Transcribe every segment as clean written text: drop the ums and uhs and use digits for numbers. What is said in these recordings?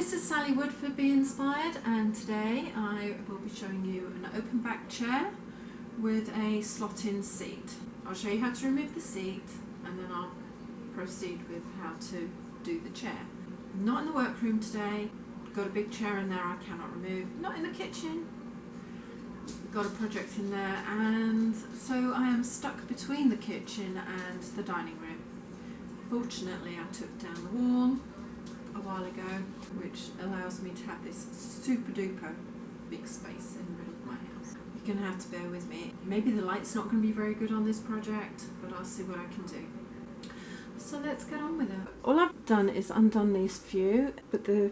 this is Sally Wood for Be Inspired, and today I will be showing you an open back chair with a slot in seat. I'll show you how to remove the seat and then I'll proceed with how to do the chair. Not in the workroom today, got a big chair in there I cannot remove. Not in the kitchen, got a project in there, and so I am stuck between the kitchen and the dining room. Fortunately I took down the wall a while ago, which allows me to have this super duper big space in the middle of my house. You're going to have to bear with me. Maybe the light's not going to be very good on this project, but I'll see what I can do. So let's get on with it. All I've done is undone these few, but the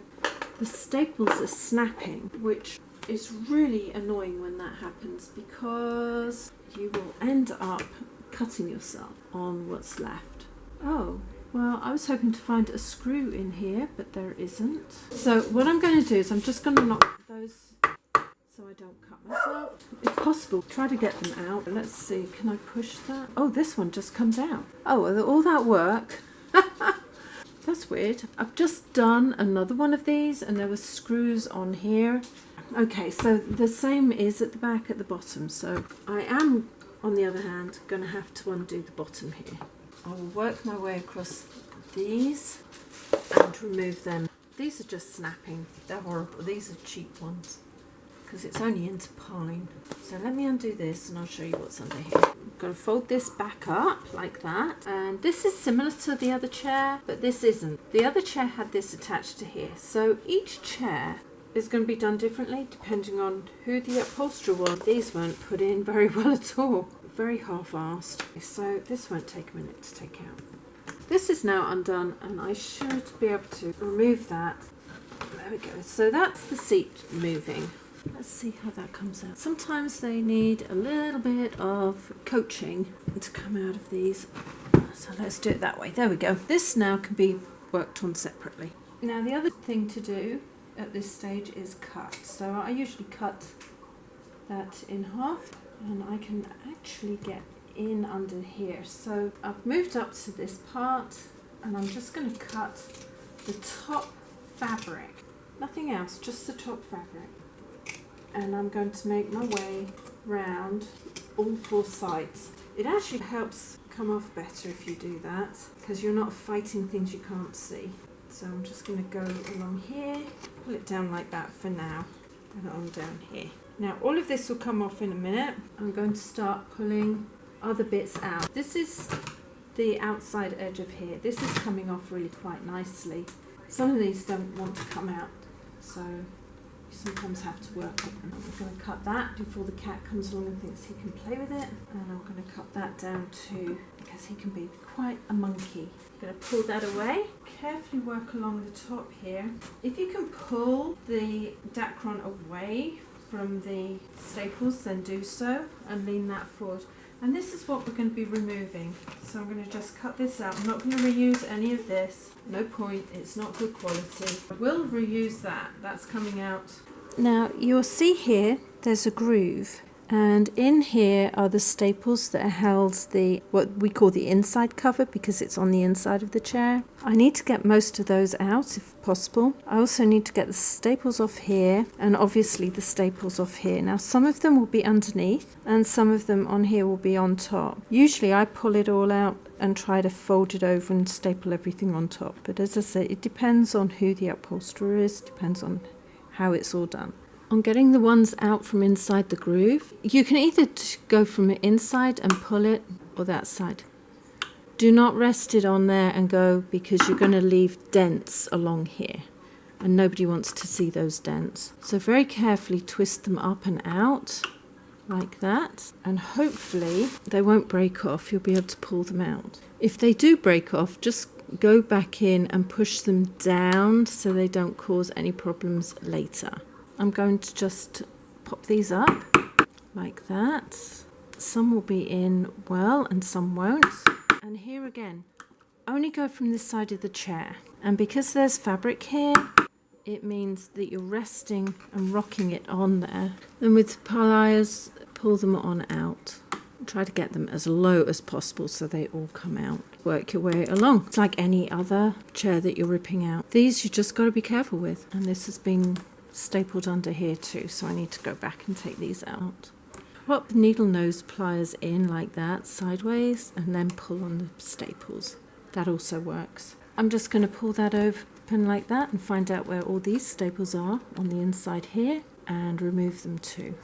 staples are snapping, which is really annoying when that happens because you will end up cutting yourself on what's left. Oh, well, I was hoping to find a screw in here, but there isn't. So what I'm going to do is I'm just going to knock those so I don't cut myself. If possible, try to get them out. Let's see, can I push that? Oh, this one just comes out. Oh, all that work. That's weird. I've just done another one of these and there were screws on here. Okay, so the same is at the back at the bottom. So I am, on the other hand, going to have to undo the bottom here. I will work my way across these and remove them. These are just snapping. They're horrible. These are cheap ones because it's only into pine. So let me undo this and I'll show you what's under here. I'm going to fold this back up like that. And this is similar to the other chair, but this isn't. The other chair had this attached to here. So each chair is going to be done differently depending on who the upholsterer was. These weren't put in very well at all. Very half-assed. So this won't take a minute to take out. This is now undone and I should be able to remove that. There we go. So that's the seat moving. Let's see how that comes out. Sometimes they need a little bit of coaching to come out of these. So let's do it that way. There we go. This now can be worked on separately. Now the other thing to do at this stage is cut. So I usually cut that in half. And I can actually get in under here. So I've moved up to this part and I'm just going to cut the top fabric. Nothing else, just the top fabric. And I'm going to make my way round all four sides. It actually helps come off better if you do that because you're not fighting things you can't see. So I'm just going to go along here, pull it down like that for now, and on down here. Now all of this will come off in a minute. I'm going to start pulling other bits out. This is the outside edge of here. This is coming off really quite nicely. Some of these don't want to come out, so you sometimes have to work with them. I'm going to cut that before the cat comes along and thinks he can play with it. And I'm going to cut that down too because he can be quite a monkey. I'm going to pull that away. Carefully work along the top here. If you can pull the dacron away from the staples, then do so and lean that forward. And this is what we're going to be removing. So I'm going to just cut this out. I'm not going to reuse any of this. No point, it's not good quality. I will reuse that. That's coming out. Now you'll see here there's a groove. And in here are the staples that held the what we call the inside cover because it's on the inside of the chair. I need to get most of those out if possible. I also need to get the staples off here and obviously the staples off here. Now some of them will be underneath and some of them on here will be on top. Usually I pull it all out and try to fold it over and staple everything on top. But as I say, it depends on who the upholsterer is, depends on how it's all done. On getting the ones out from inside the groove, you can either go from the inside and pull it or that side. Do not rest it on there and go because you're going to leave dents along here and nobody wants to see those dents. So very carefully twist them up and out like that and hopefully they won't break off. You'll be able to pull them out. If they do break off, just go back in and push them down so they don't cause any problems later. I'm going to just pop these up like that. Some will be in well and some won't. And here again, only go from this side of the chair. And because there's fabric here, it means that you're resting and rocking it on there. Then with pliers, pull them on out. Try to get them as low as possible so they all come out. Work your way along. It's like any other chair that you're ripping out. These you just got to be careful with. And this has been stapled under here too, so I need to go back and take these out. Pop the needle nose pliers in like that, sideways, and then pull on the staples. That also works. I'm just going to pull that open like that and find out where all these staples are on the inside here and remove them too.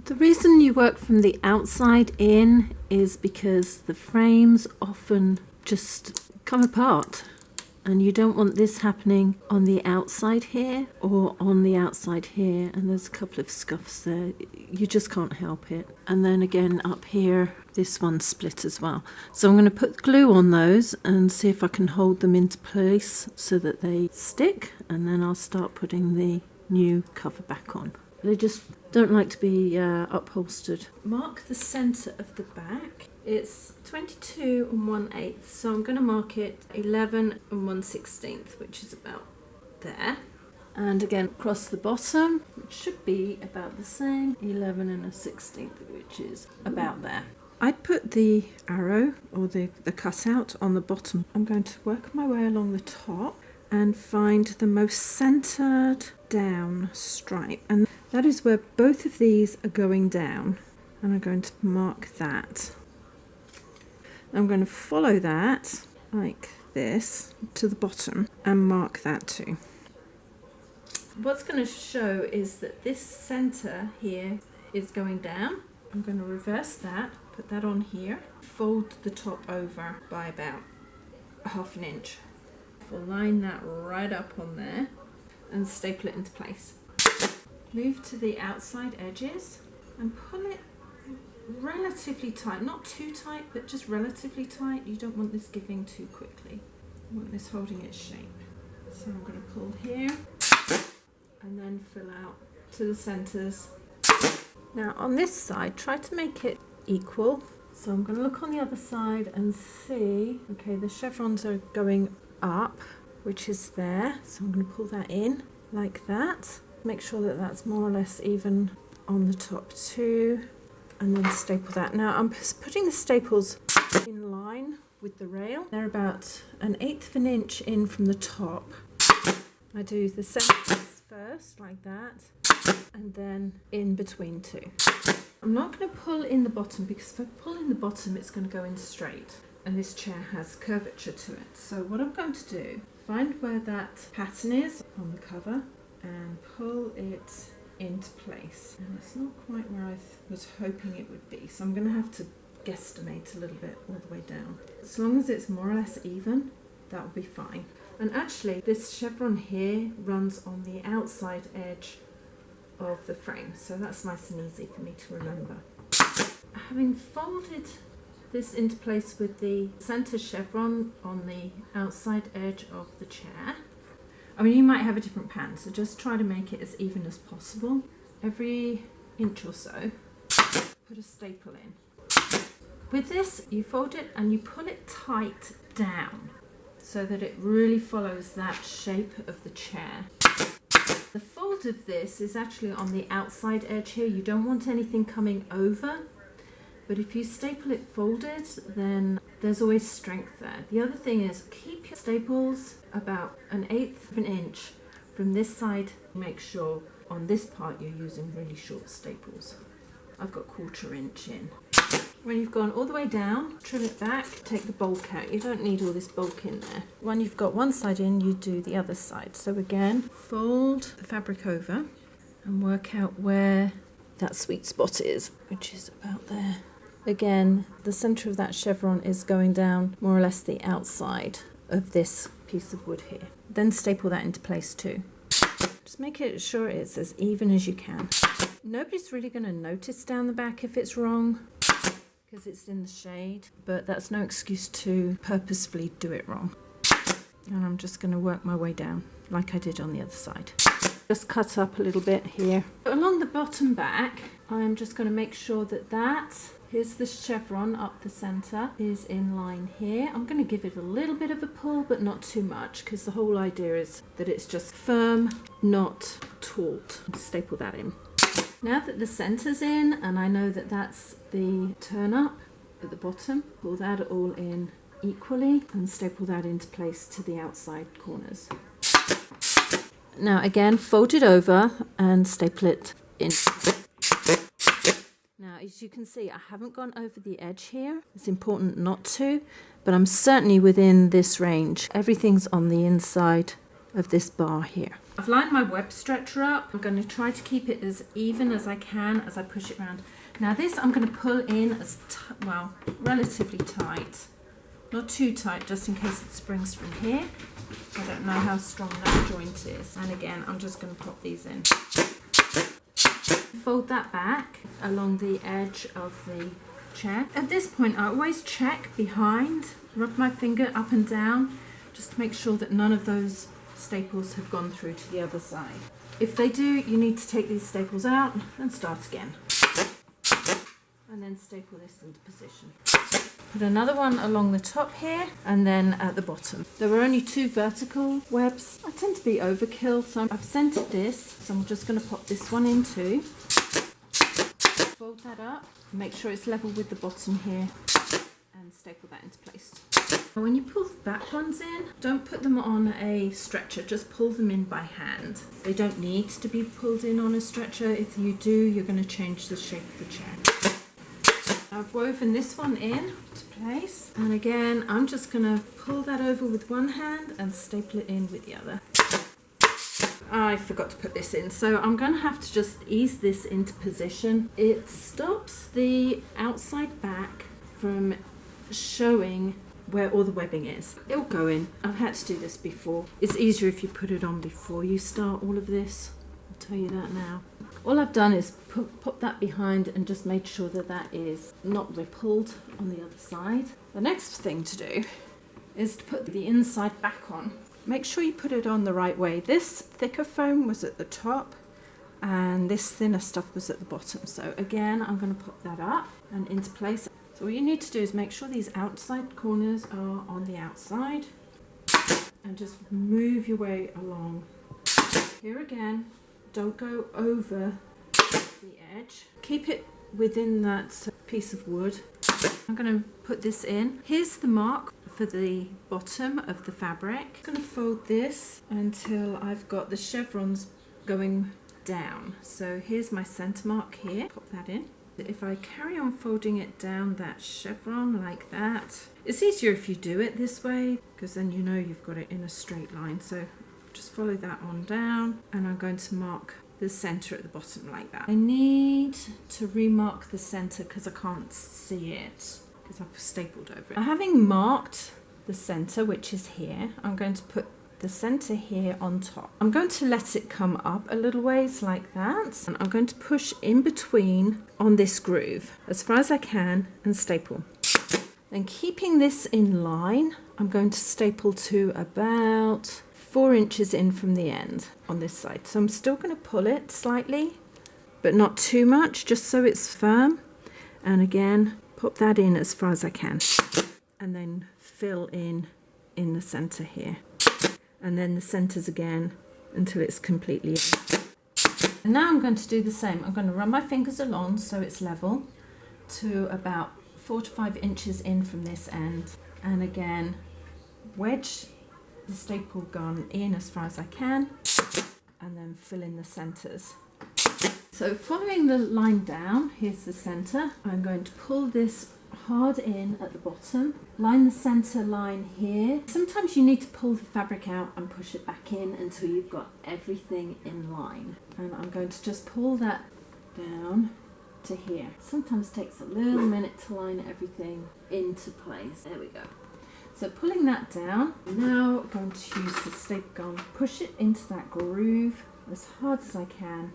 The reason you work from the outside in is because the frames often just come apart, and you don't want this happening on the outside here or on the outside here, and there's a couple of scuffs there. You just can't help it. And then again up here, this one's split as well. So I'm going to put glue on those and see if I can hold them into place so that they stick, and then I'll start putting the new cover back on. They just don't like to be upholstered. Mark the centre of the back. It's 22 1/8, so I'm going to mark it 11 1/16, which is about there. And again, across the bottom, which should be about the same, 11 1/16, which is about there. I put the arrow or the cutout on the bottom. I'm going to work my way along the top and find the most centered down stripe, and that is where both of these are going down, and I'm going to mark that. I'm going to follow that like this to the bottom and mark that too. What's going to show is that this center here is going down. I'm going to reverse that, put that on here, fold the top over by about 1/2 inch. We'll line that right up on there and staple it into place. Move to the outside edges and pull it relatively tight, not too tight, but just relatively tight. You don't want this giving too quickly. You want this holding its shape. So I'm going to pull here and then fill out to the centers. Now on this side, try to make it equal. So I'm going to look on the other side and see, okay, the chevrons are going up, which is there. So I'm going to pull that in like that. Make sure that that's more or less even on the top too, and then staple that. Now I'm putting the staples in line with the rail. They're about 1/8 of an inch in from the top. I do the centers first like that, and then in between two. I'm not going to pull in the bottom, because if I pull in the bottom it's going to go in straight, and this chair has curvature to it. So what I'm going to do, find where that pattern is on the cover and pull it into place. And it's not quite where I was hoping it would be, so I'm going to have to guesstimate a little bit all the way down. As long as it's more or less even, that will be fine. And actually this chevron here runs on the outside edge of the frame, so that's nice and easy for me to remember. Having folded this into place with the center chevron on the outside edge of the chair, I mean, you might have a different pan, so just try to make it as even as possible. Every inch or so, put a staple in. With this, you fold it and you pull it tight down so that it really follows that shape of the chair. The fold of this is actually on the outside edge here. You don't want anything coming over, but if you staple it folded, then there's always strength there. The other thing is, keep your staples about 1/8 of an inch from this side. Make sure on this part you're using really short staples. I've got 1/4 inch in. When you've gone all the way down, trim it back, take the bulk out. You don't need all this bulk in there. When you've got one side in, you do the other side. So again, fold the fabric over and work out where that sweet spot is, which is about there. Again, the center of that chevron is going down more or less the outside of this piece of wood here. Then staple that into place too. Just make it sure it's as even as you can. Nobody's really going to notice down the back if it's wrong, because it's in the shade, but that's no excuse to purposefully do it wrong. And I'm just going to work my way down like I did on the other side. Just cut up a little bit here. Along the bottom back, I'm just going to make sure that here's the chevron up the center, is in line here. I'm going to give it a little bit of a pull, but not too much, because the whole idea is that it's just firm, not taut. Staple that in. Now that the center's in, and I know that that's the turn up at the bottom, pull that all in equally and staple that into place to the outside corners. Now again, fold it over and staple it in. Now, as you can see, I haven't gone over the edge here. It's important not to, but I'm certainly within this range. Everything's on the inside of this bar here. I've lined my web stretcher up. I'm going to try to keep it as even as I can as I push it around. Now this I'm going to pull in as relatively tight. Not too tight, just in case it springs from here. I don't know how strong that joint is. And again, I'm just going to pop these in. Fold that back along the edge of the chair. At this point, I always check behind, rub my finger up and down, just to make sure that none of those staples have gone through to the other side. If they do, you need to take these staples out and start again. And then staple this into position. Put another one along the top here and then at the bottom. There were only 2 vertical webs. I tend to be overkill, so I've centered this. So I'm just going to pop this one in too. Fold that up, make sure it's level with the bottom here and staple that into place. When you pull the back ones in, don't put them on a stretcher, just pull them in by hand. They don't need to be pulled in on a stretcher. If you do, you're going to change the shape of the chair. I've woven this one in to place, and again I'm just going to pull that over with one hand and staple it in with the other. I forgot to put this in, so I'm going to have to just ease this into position. It stops the outside back from showing where all the webbing is. It'll go in. I've had to do this before. It's easier if you put it on before you start all of this. I'll tell you that now. All I've done is pop that behind and just made sure that that is not rippled on the other side. The next thing to do is to put the inside back on. Make sure you put it on the right way. This thicker foam was at the top and this thinner stuff was at the bottom. So again, I'm going to pop that up and into place. So all you need to do is make sure these outside corners are on the outside and just move your way along. Here again, don't go over the edge. Keep it within that piece of wood. I'm going to put this in. Here's the mark for the bottom of the fabric. I'm going to fold this until I've got the chevrons going down. So here's my center mark here. Pop that in. If I carry on folding it down that chevron like that, it's easier if you do it this way because then you know you've got it in a straight line. So just follow that on down and I'm going to mark the center at the bottom like that. I need to remark the center because I can't see it because I've stapled over it. Having marked the center, which is here, I'm going to put the center here on top. I'm going to let it come up a little ways like that, and I'm going to push in between on this groove as far as I can and staple. Then keeping this in line, I'm going to staple to about 4 inches in from the end on this side. So I'm still going to pull it slightly, but not too much, just so it's firm. And again, pop that in as far as I can. And then fill in the center here. And then the centers again until it's completely in. And now I'm going to do the same. I'm going to run my fingers along so it's level to about 4 to 5 inches in from this end. And again, wedge the staple gun in as far as I can and then fill in the centers. So following the line down, here's the center. I'm going to pull this hard in at the bottom, line the center line here. Sometimes you need to pull the fabric out and push it back in until you've got everything in line. And I'm going to just pull that down to here. Sometimes it takes a little minute to line everything into place. There we go. So pulling that down, now I'm going to use the staple gun, push it into that groove as hard as I can,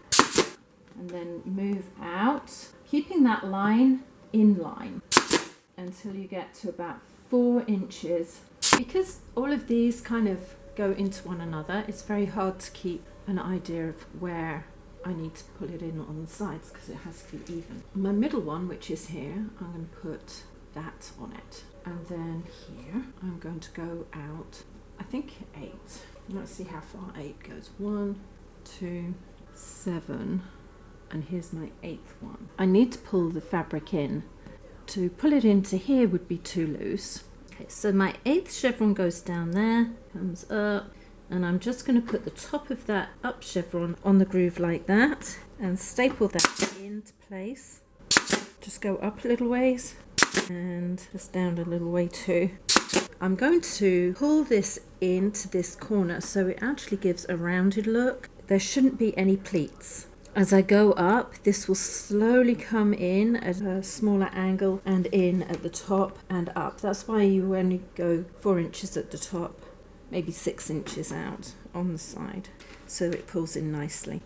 and then move out, keeping that line in line until you get to about 4 inches Because all of these kind of go into one another, it's very hard to keep an idea of where I need to pull it in on the sides because it has to be even. My middle one, which is here, I'm going to put that on it. And then here, I'm going to go out, I think 8. Let's see how far 8 goes. 1, 2, 7, and here's my 8th one. I need to pull the fabric in. To pull it into here would be too loose. Okay, so my 8th chevron goes down there, comes up, and I'm just going to put the top of that up chevron on the groove like that and staple that into place. Just go up a little ways and just down a little way too. I'm going to pull this into this corner so it actually gives a rounded look. There shouldn't be any pleats. As I go up, this will slowly come in at a smaller angle and in at the top and up. That's why you only go 4 inches at the top, maybe 6 inches out on the side, so it pulls in nicely.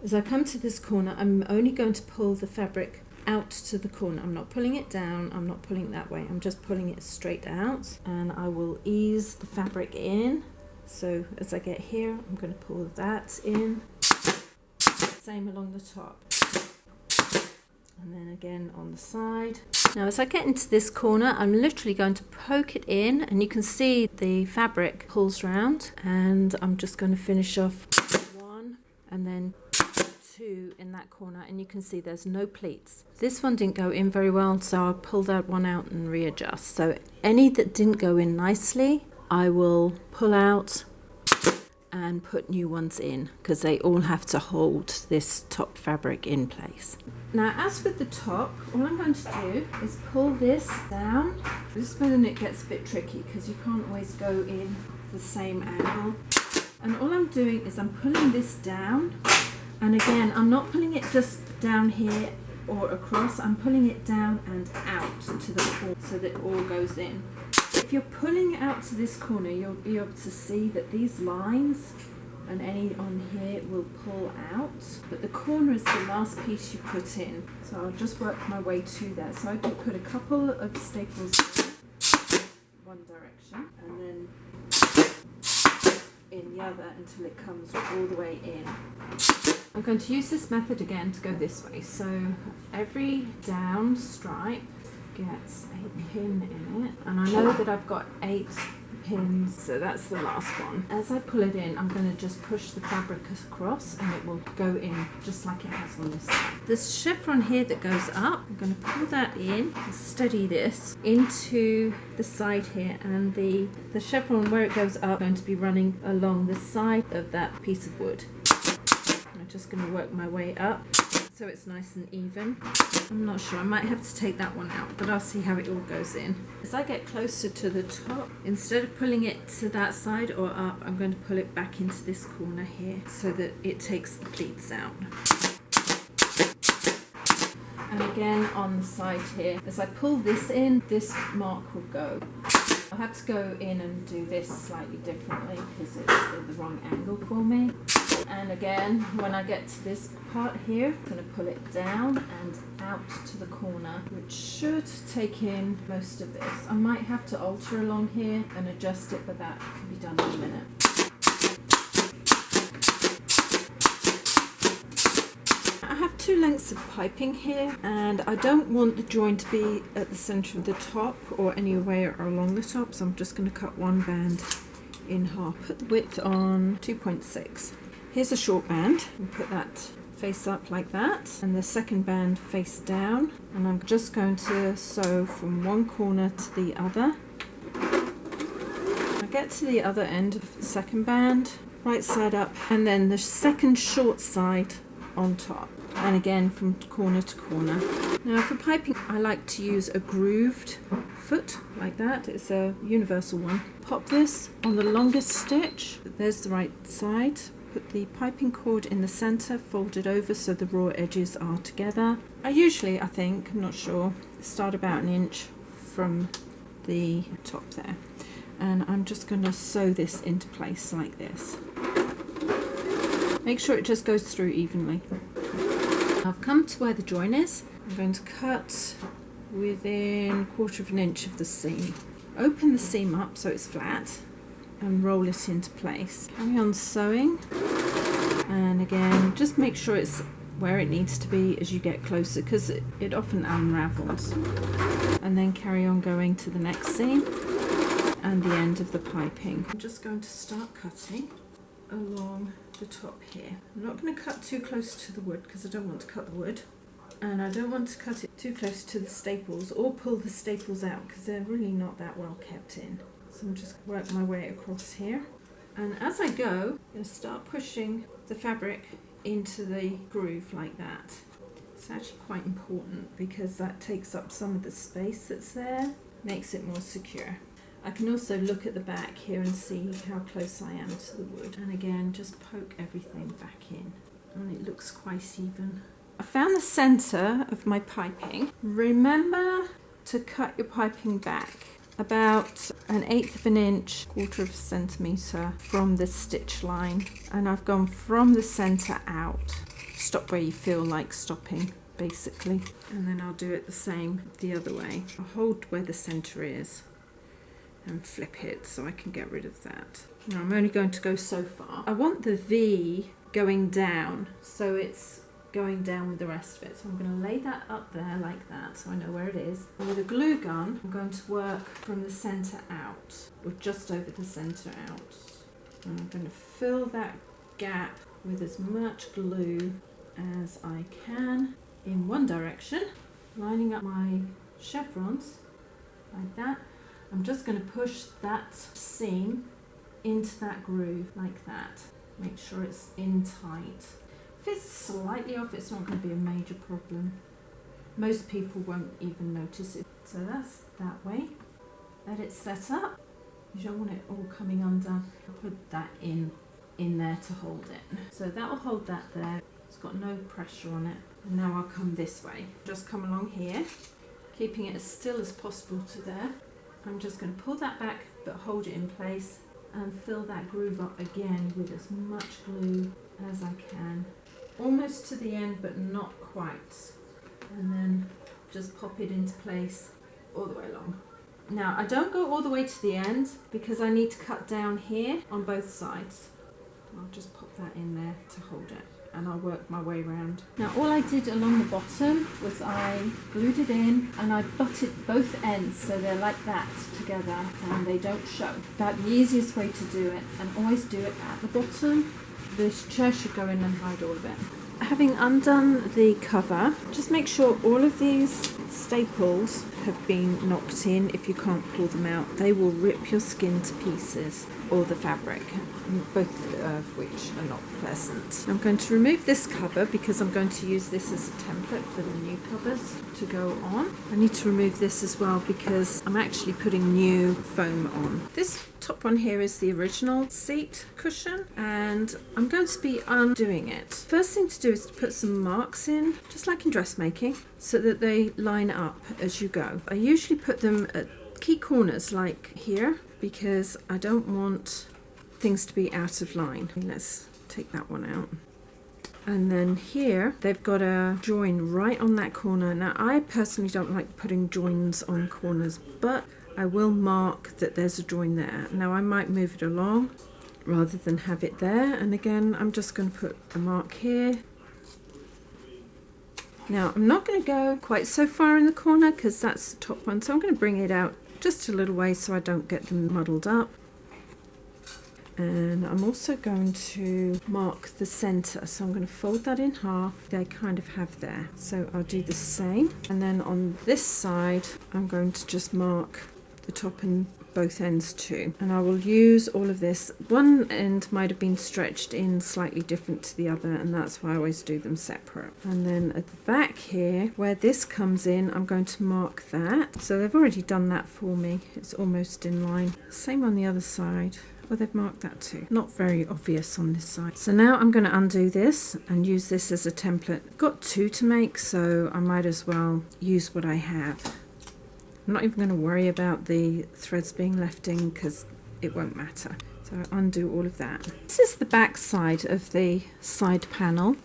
As I come to this corner, I'm only going to pull the fabric out to the corner. I'm not pulling it down, I'm not pulling it that way, I'm just pulling it straight out, and I will ease the fabric in. So as I get here, I'm going to pull that in. Same along the top, and then again on the side. Now as I get into this corner, I'm literally going to poke it in, and you can see the fabric pulls round, and I'm just going to finish off 1 and then 2 in that corner, and you can see there's no pleats. This one didn't go in very well, so I'll pull that one out and readjust. So any that didn't go in nicely, I will pull out and put new ones in, because they all have to hold this top fabric in place. Now as with the top, all I'm going to do is pull this down. This is when it gets a bit tricky because you can't always go in the same angle. And all I'm doing is I'm pulling this down, and again I'm not pulling it just down here or across, I'm pulling it down and out to the corner so that it all goes in. If you're pulling out to this corner, you'll be able to see that these lines and any on here will pull out, but the corner is the last piece you put in. So I'll just work my way to there. So I do put a couple of staples in one direction and then in the other until it comes all the way in. I'm going to use this method again to go this way. So every down stripe gets a pin in it, and I know that I've got 8 pins, so that's the last one. As I pull it in, I'm going to just push the fabric across and it will go in just like it has on this side. This chevron here that goes up, I'm going to pull that in and steady this into the side here, and the chevron where it goes up is going to be running along the side of that piece of wood. I'm just going to work my way up so it's nice and even. I'm not sure, I might have to take that one out, but I'll see how it all goes in. As I get closer to the top, instead of pulling it to that side or up, I'm going to pull it back into this corner here so that it takes the pleats out. And again on the side here, as I pull this in, this mark will go. I have to go in and do this slightly differently because it's at the wrong angle for me. And again, when I get to this part here, I'm going to pull it down and out to the corner, which should take in most of this. I might have to alter along here and adjust it, but that can be done in a minute. I have 2 lengths of piping here, and I don't want the join to be at the centre of the top or anywhere along the top, so I'm just going to cut one band in half. Put the width on 2.6. Here's a short band, and put that face up like that, and the second band face down, and I'm just going to sew from one corner to the other. I get to the other end of the second band, right side up, and then the second short side on top, and again from corner to corner. Now for piping, I like to use a grooved foot like that. It's a universal one. Pop this on the longest stitch. There's the right side. Put the piping cord in the center, fold it over so the raw edges are together. I think, I'm not sure, start about 1 inch from the top there. And I'm just going to sew this into place like this. Make sure it just goes through evenly. I've come to where the join is. I'm going to cut within 1/4 inch of the seam. Open the seam up so it's flat and roll it into place. Carry on sewing, and again just make sure it's where it needs to be as you get closer, because it often unravels. And then carry on going to the next seam and the end of the piping. I'm just going to start cutting along the top here. I'm not going to cut too close to the wood because I don't want to cut the wood, and I don't want to cut it too close to the staples or pull the staples out because they're really not that well kept in. So I'm just work my way across here, and as I go I'm going to start pushing the fabric into the groove like that. It's actually quite important because that takes up some of the space that's there, makes it more secure. I can also look at the back here and see how close I am to the wood, and again just poke everything back in, and it looks quite even. I found the centre of my piping. Remember to cut your piping back about 1/8 of an inch, 1/4 of a centimetre from the stitch line, and I've gone from the centre out. Stop where you feel like stopping basically, and then I'll do it the same the other way. I'll hold where the centre is and flip it so I can get rid of that. Now I'm only going to go so far. I want the V going down, so it's going down with the rest of it. So I'm going to lay that up there like that so I know where it is. And with a glue gun I'm going to work from the centre out, or just over the centre out. And I'm going to fill that gap with as much glue as I can in one direction, lining up my chevrons like that. I'm just going to push that seam into that groove like that. Make sure it's in tight. If it's slightly off, it's not going to be a major problem. Most people won't even notice it. So that's that way. Let it set up. You don't want it all coming undone. Put that in there to hold it. So that will hold that there. It's got no pressure on it. And now I'll come this way. Just come along here, keeping it as still as possible to there. I'm just going to pull that back but hold it in place and fill that groove up again with as much glue as I can. Almost to the end but not quite. And then just pop it into place all the way along. Now I don't go all the way to the end because I need to cut down here on both sides. I'll just pop that in there to hold it, and I'll work my way around. Now all I did along the bottom was I glued it in and I butted both ends so they're like that together and they don't show. About the easiest way to do it, and always do it at the bottom. This chair should go in and hide all of it. Having undone the cover, just make sure all of these staples have been knocked in. If you can't pull them out, they will rip your skin to pieces, or the fabric, both of which are not pleasant. I'm going to remove this cover because I'm going to use this as a template for the new covers to go on. I need to remove this as well because I'm actually putting new foam on. This top one here is the original seat cushion, and I'm going to be undoing it. First thing to do is to put some marks in, just like in dressmaking, so that they line up as you go. I usually put them at key corners like here because I don't want things to be out of line. Let's take that one out. And then here they've got a join right on that corner. Now I personally don't like putting joins on corners, but I will mark that there's a join there. Now I might move it along rather than have it there, and again I'm just going to put a mark here. Now I'm not going to go quite so far in the corner because that's the top one, so I'm going to bring it out just a little way so I don't get them muddled up. And I'm also going to mark the centre, so I'm going to fold that in half. They kind of have there, so I'll do the same. And then on this side I'm going to just mark the top and both ends too, and I will use all of this. One end might have been stretched in slightly different to the other, and that's why I always do them separate. And then at the back here where this comes in, I'm going to mark that. So they've already done that for me, it's almost in line. Same on the other side. Well, they've marked that too. Not very obvious on this side. So now I'm going to undo this and use this as a template. I've got two to make, so I might as well use what I have. I'm not even going to worry about the threads being left in because it won't matter. So I undo all of that. This is the back side of the side panel,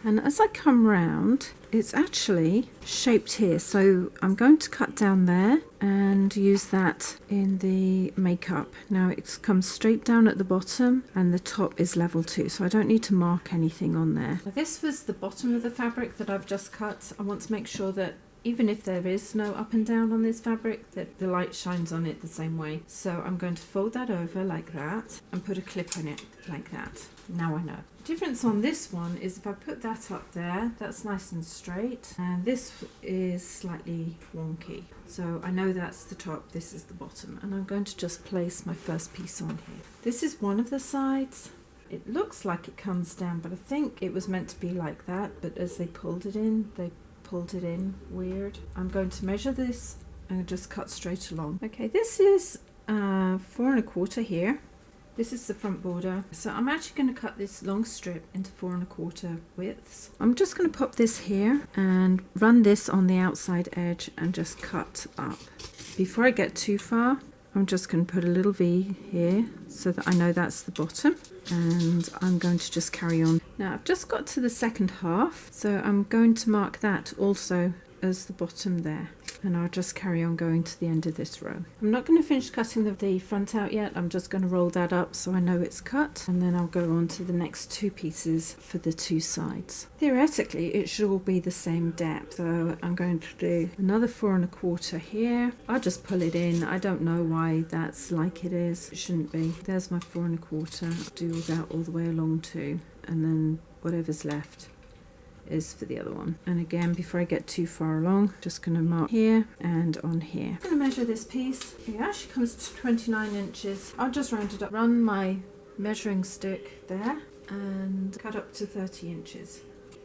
And as I come round, it's actually shaped here. So I'm going to cut down there and use that in the makeup. Now it comes straight down at the bottom and the top is level too. So I don't need to mark anything on there. Now, this was the bottom of the fabric that I've just cut. I want to make sure that even if there is no up and down on this fabric, that the light shines on it the same way. So I'm going to fold that over like that and put a clip on it like that. Now I know. The difference on this one is if I put that up there, that's nice and straight, and this is slightly wonky. So I know that's the top, this is the bottom, and I'm going to just place my first piece on here. This is one of the sides. It looks like it comes down, but I think it was meant to be like that, but as they pulled it in, they pulled it in weird. I'm going to measure this and just cut straight along. Okay, this is 4 1/4 here. This is the front border. So I'm actually going to cut this long strip into 4 1/4 widths. I'm just going to pop this here and run this on the outside edge and just cut up. Before I get too far, I'm just going to put a little V here so that I know that's the bottom, and I'm going to just carry on. Now I've just got to the second half, so I'm going to mark that also as the bottom there, and I'll just carry on going to the end of this row. I'm not going to finish cutting the front out yet. I'm just going to roll that up so I know it's cut, and then I'll go on to the next 2 pieces for the 2 sides. Theoretically it should all be the same depth, so I'm going to do another 4 1/4 here. I'll just pull it in. I don't know why that's like it is. It shouldn't be. There's my 4 1/4. I'll do that all the way along too, and then whatever's left is for the other one. And again, before I get too far along, just going to mark here and on here. I'm going to measure this piece. It actually comes to 29 inches. I'll just round it up, run my measuring stick there and cut up to 30 inches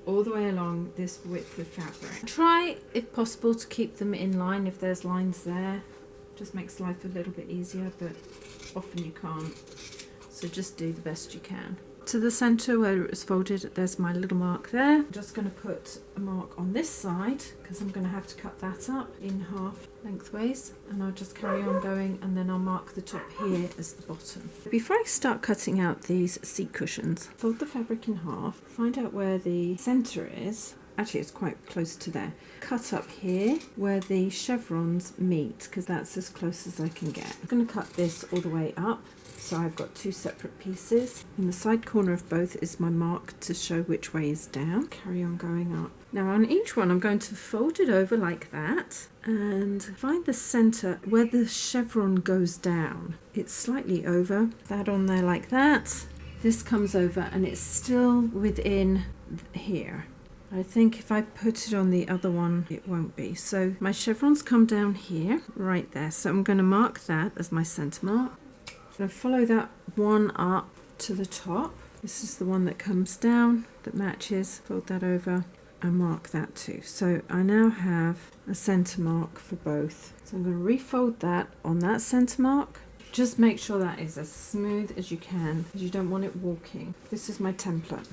all the way along this width of fabric. Try, if possible, to keep them in line if there's lines there. Just makes life a little bit easier, but often you can't. So just do the best you can. To the center where it was folded, there's my little mark there. I'm just going to put a mark on this side because I'm going to have to cut that up in half lengthways, and I'll just carry on going, and then I'll mark the top here as the bottom. Before I start cutting out these seat cushions, fold the fabric in half, find out where the center is. Actually, it's quite close to there. Cut up here where the chevrons meet, because that's as close as I can get. I'm going to cut this all the way up. So I've got 2 separate pieces. In the side corner of both is my mark to show which way is down. Carry on going up. Now on each one I'm going to fold it over like that and find the center where the chevron goes down. It's slightly over. That on there like that. This comes over and it's still within here. I think if I put it on the other one, it won't be. So my chevrons come down here, right there. So I'm going to mark that as my center mark. I'm going to follow that one up to the top. This is the one that comes down, that matches. Fold that over and mark that too. So I now have a center mark for both. So I'm going to refold that on that center mark. Just make sure that is as smooth as you can, because you don't want it walking. This is my template.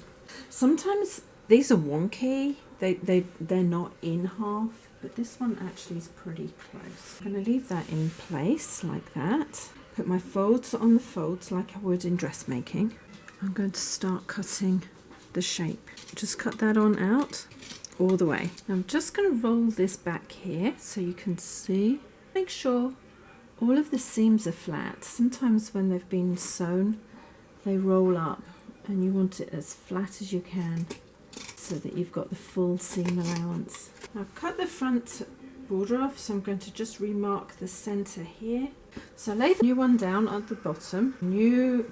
Sometimes these are wonky. They're not in half, but this one actually is pretty close. I'm going to leave that in place like that. Put my folds on the folds like I would in dressmaking. I'm going to start cutting the shape. Just cut that on out all the way. I'm just going to roll this back here so you can see. Make sure all of the seams are flat. Sometimes when they've been sewn, they roll up, and you want it as flat as you can so that you've got the full seam allowance. I've cut the front border off, so I'm going to just remark the center here. So lay the new one down at the bottom,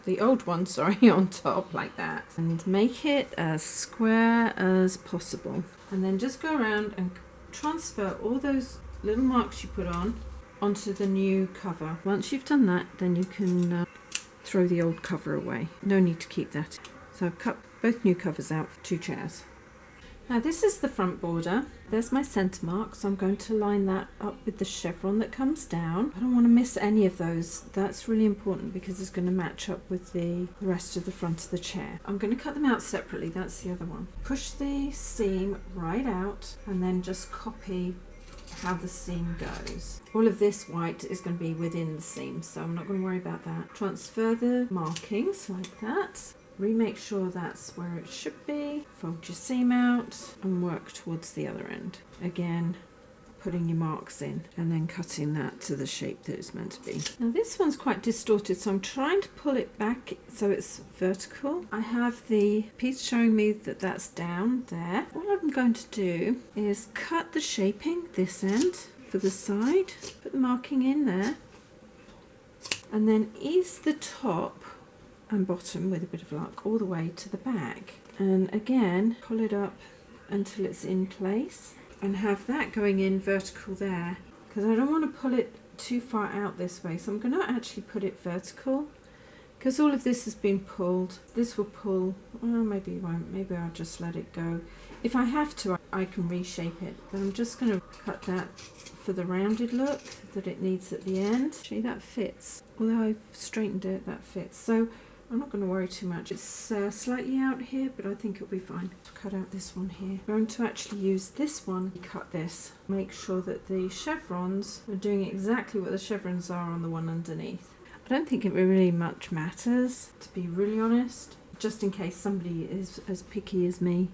the old one, sorry, on top like that, and make it as square as possible. And then just go around and transfer all those little marks you put on onto the new cover. Once you've done that, then you can throw the old cover away. No need to keep that. So I've cut both new covers out for 2 chairs. Now this is the front border. There's my centre mark, so I'm going to line that up with the chevron that comes down. I don't want to miss any of those. That's really important because it's going to match up with the rest of the front of the chair. I'm going to cut them out separately. That's the other one. Push the seam right out and then just copy how the seam goes. All of this white is going to be within the seam, so I'm not going to worry about that. Transfer the markings like that. Remake sure that's where it should be. Fold your seam out and work towards the other end. Again, putting your marks in and then cutting that to the shape that it's meant to be. Now this one's quite distorted, so I'm trying to pull it back so it's vertical. I have the piece showing me that that's down there. What I'm going to do is cut the shaping this end for the side, put the marking in there, and then ease the top and bottom with a bit of luck all the way to the back. And again, pull it up until it's in place. And have that going in vertical there, because I don't want to pull it too far out this way, so I'm going to actually put it vertical because all of this has been pulled. This will pull, well, maybe it won't, maybe I'll just let it go. If I have to, I can reshape it, but I'm just going to cut that for the rounded look that it needs at the end. Actually, that fits, although I've straightened it, that fits, so I'm not going to worry too much. It's slightly out here, but I think it'll be fine. Cut out this one here. I'm going to actually use this one. Cut this. Make sure that the chevrons are doing exactly what the chevrons are on the one underneath. I don't think it really much matters, to be really honest. Just in case somebody is as picky as me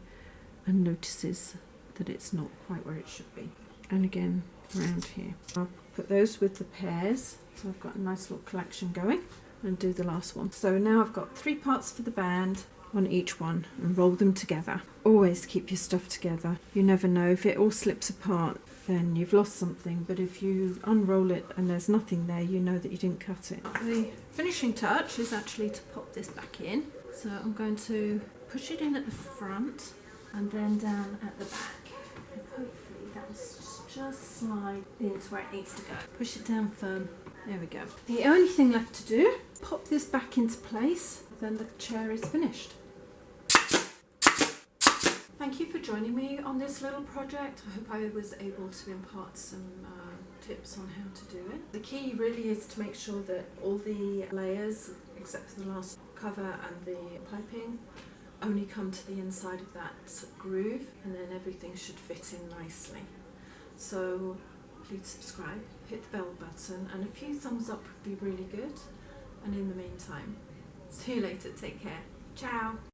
and notices that it's not quite where it should be. And again, around here. I'll put those with the pairs. So I've got a nice little collection going. And do the last one. So now I've got 3 parts for the band on each one and roll them together. Always keep your stuff together. You never know, if it all slips apart then you've lost something, but if you unroll it and there's nothing there, you know that you didn't cut it. The finishing touch is actually to pop this back in. So I'm going to push it in at the front and then down at the back, and hopefully that will just slide into where it needs to go. Push it down firm. There we go. The only thing left to do, pop this back into place, then the chair is finished. Thank you for joining me on this little project. I hope I was able to impart some tips on how to do it. The key really is to make sure that all the layers, except for the last cover and the piping, only come to the inside of that groove, and then everything should fit in nicely. So please subscribe, hit the bell button, and a few thumbs up would be really good. And in the meantime, see you later, take care, ciao!